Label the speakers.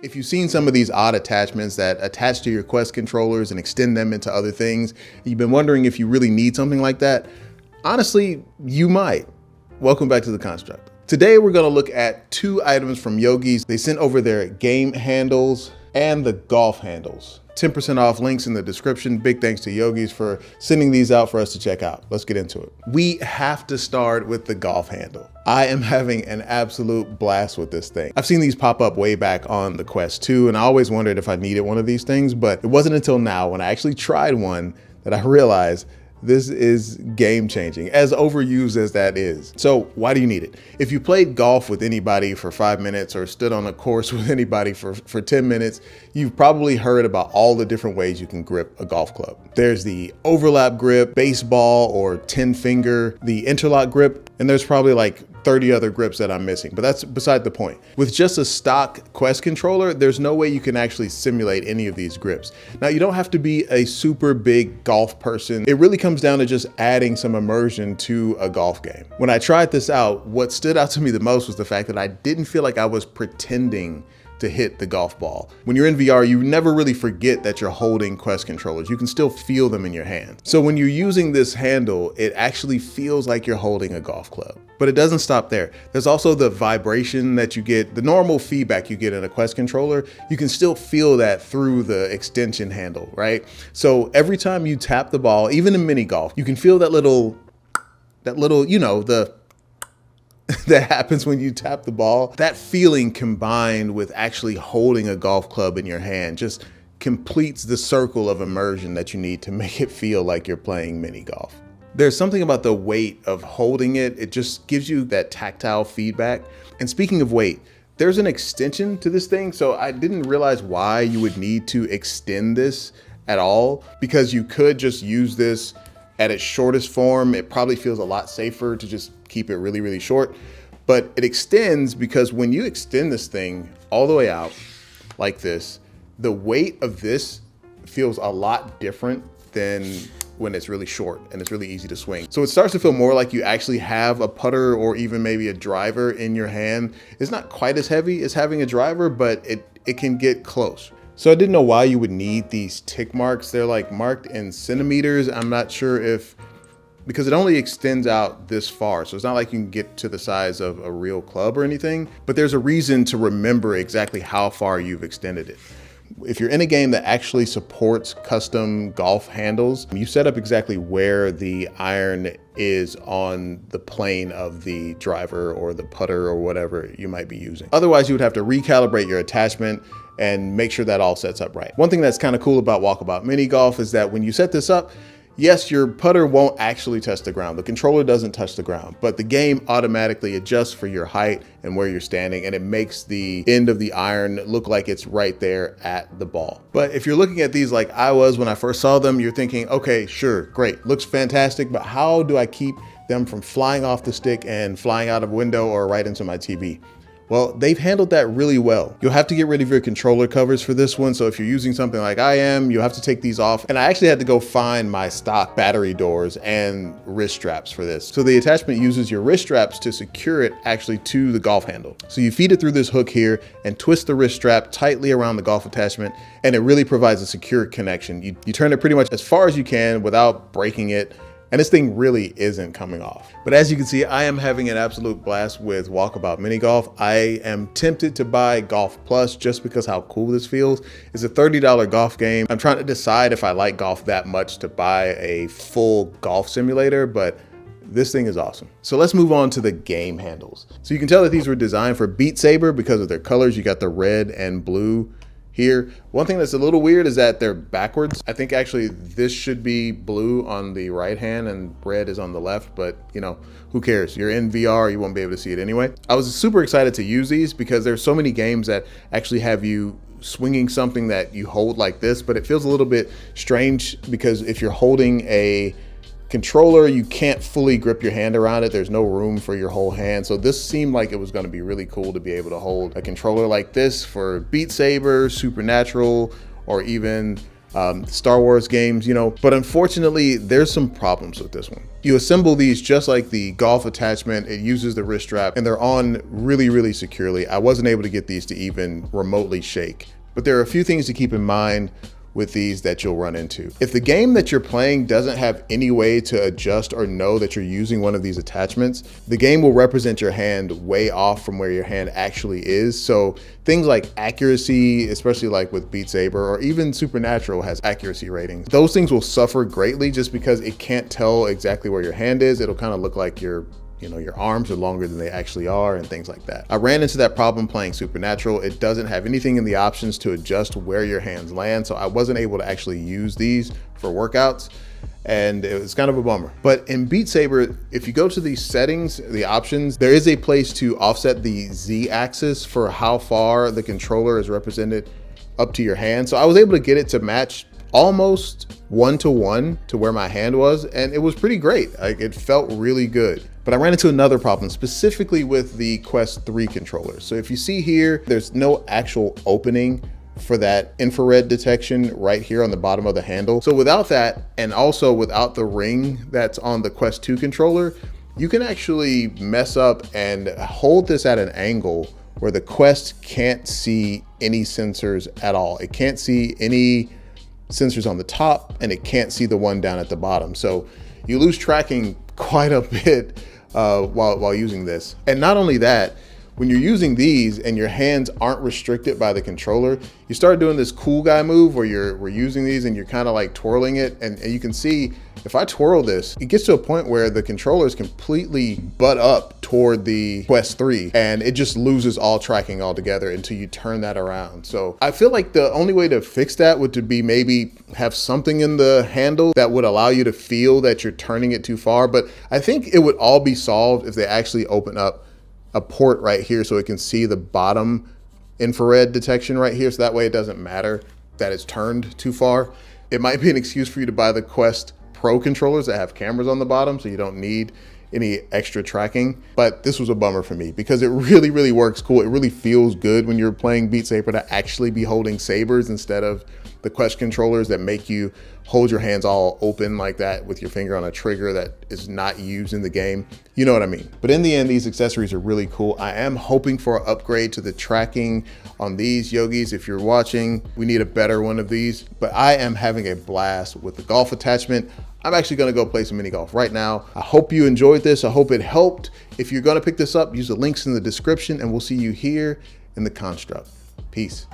Speaker 1: If you've seen some of these odd attachments that attach to your Quest controllers and extend them into other things, and you've been wondering if you really need something like that, honestly, you might. Welcome back to The Construct. Today, we're gonna look at two items from YOGES. They sent over their game handles and the golf handles. 10% off, links in the description. Big thanks to YOGES for sending these out for us to check out. Let's get into it. We have to start with the golf handle. I am having an absolute blast with this thing. I've seen these pop up way back on the Quest 2, and I always wondered if I needed one of these things, but it wasn't until now when I actually tried one that I realized this is game changing, as overused as that is. So why do you need it? If you played golf with anybody for 5 minutes or stood on a course with anybody for 10 minutes, you've probably heard about all the different ways you can grip a golf club. There's the overlap grip, baseball or 10 finger, the interlock grip, and there's probably like 30 other grips that I'm missing, but that's beside the point. With just a stock Quest controller, there's no way you can actually simulate any of these grips. Now, you don't have to be a super big golf person. It really comes down to just adding some immersion to a golf game. When I tried this out, what stood out to me the most was the fact that I didn't feel like I was pretending to hit the golf ball. When you're in VR, you never really forget that you're holding Quest controllers. You can still feel them in your hand. So when you're using this handle, it actually feels like you're holding a golf club. But it doesn't stop there. There's also the vibration that you get, the normal feedback you get in a Quest controller. You can still feel that through the extension handle, right? So every time you tap the ball, even in mini golf, you can feel that little, you know, that happens when you tap the ball. That feeling combined with actually holding a golf club in your hand just completes the circle of immersion that you need to make it feel like you're playing mini golf. There's something about the weight of holding it. It just gives you that tactile feedback. And speaking of weight, there's an extension to this thing. So I didn't realize why you would need to extend this at all, because you could just use this at its shortest form. It probably feels a lot safer to just keep it really, really short, but it extends because when you extend this thing all the way out like this, the weight of this feels a lot different than when it's really short and it's really easy to swing. So it starts to feel more like you actually have a putter or even maybe a driver in your hand. It's not quite as heavy as having a driver, but it can get close. So I didn't know why you would need these tick marks. They're like marked in centimeters. I'm not sure if, because it only extends out this far. So it's not like you can get to the size of a real club or anything, but there's a reason to remember exactly how far you've extended it. If you're in a game that actually supports custom golf handles, you set up exactly where the iron is on the plane of the driver or the putter or whatever you might be using. Otherwise, you would have to recalibrate your attachment and make sure that all sets up right. One thing that's kind of cool about Walkabout Mini Golf is that when you set this up, yes, your putter won't actually touch the ground. The controller doesn't touch the ground, but the game automatically adjusts for your height and where you're standing, and it makes the end of the iron look like it's right there at the ball. But if you're looking at these like I was when I first saw them, you're thinking, okay, sure, great, looks fantastic, but how do I keep them from flying off the stick and flying out of a window or right into my TV? Well, they've handled that really well. You'll have to get rid of your controller covers for this one. So if you're using something like I am, you'll have to take these off. And I actually had to go find my stock battery doors and wrist straps for this. So the attachment uses your wrist straps to secure it actually to the golf handle. So you feed it through this hook here and twist the wrist strap tightly around the golf attachment, and it really provides a secure connection. You turn it pretty much as far as you can without breaking it. And this thing really isn't coming off. But as you can see, I am having an absolute blast with Walkabout Mini Golf. I am tempted to buy Golf Plus just because how cool this feels. It's a $30 golf game. I'm trying to decide if I like golf that much to buy a full golf simulator, but this thing is awesome. So let's move on to the game handles. So you can tell that these were designed for Beatsaber because of their colors. You got the red and blue here. One thing that's a little weird is that they're backwards. I think actually this should be blue on the right hand and red is on the left, but you know, who cares? You're in VR, you won't be able to see it anyway. I was super excited to use these because there's so many games that actually have you swinging something that you hold like this, but it feels a little bit strange because if you're holding a controller, you can't fully grip your hand around it. There's no room for your whole hand. So this seemed like it was going to be really cool to be able to hold a controller like this for Beatsaber, Supernatural, or even Star Wars games, you know, but unfortunately there's some problems with this one. You assemble these just like the golf attachment. It uses the wrist strap and they're on really, really securely. I wasn't able to get these to even remotely shake, but there are a few things to keep in mind with these that you'll run into. If the game that you're playing doesn't have any way to adjust or know that you're using one of these attachments, the game will represent your hand way off from where your hand actually is. So things like accuracy, especially like with Beatsaber or even Supernatural has accuracy ratings, those things will suffer greatly just because it can't tell exactly where your hand is. It'll kind of look like your arms are longer than they actually are and things like that. I ran into that problem playing Supernatural. It doesn't have anything in the options to adjust where your hands land. So I wasn't able to actually use these for workouts and it was kind of a bummer. But in Beatsaber, if you go to these settings, the options, there is a place to offset the Z axis for how far the controller is represented up to your hand. So I was able to get it to match almost 1-to-1 to where my hand was, and it was pretty great. Like, it felt really good. But I ran into another problem specifically with the Quest 3 controller. So if you see here, there's no actual opening for that infrared detection right here on the bottom of the handle. So without that, and also without the ring that's on the Quest 2 controller, you can actually mess up and hold this at an angle where the Quest can't see any sensors at all. It can't see any sensors on the top and it can't see the one down at the bottom. So you lose tracking quite a bit while using this. And not only that, when you're using these and your hands aren't restricted by the controller, you start doing this cool guy move where we're using these and you're kind of like twirling it. And you can see if I twirl this, it gets to a point where the controller is completely butt up toward the Quest 3 and it just loses all tracking altogether until you turn that around. So I feel like the only way to fix that would to be maybe have something in the handle that would allow you to feel that you're turning it too far. But I think it would all be solved if they actually open up a port right here so it can see the bottom infrared detection right here. So that way it doesn't matter that it's turned too far. It might be an excuse for you to buy the Quest Pro controllers that have cameras on the bottom so you don't need any extra tracking. But this was a bummer for me because it really, really works cool. It really feels good when you're playing Beat Saber to actually be holding sabers instead of the Quest controllers that make you hold your hands all open like that with your finger on a trigger that is not used in the game. You know what I mean? But in the end, these accessories are really cool. I am hoping for an upgrade to the tracking on these Yogis. If you're watching, we need a better one of these, but I am having a blast with the golf attachment. I'm actually gonna go play some mini golf right now. I hope you enjoyed this. I hope it helped. If you're gonna pick this up, use the links in the description and we'll see you here in the construct. Peace.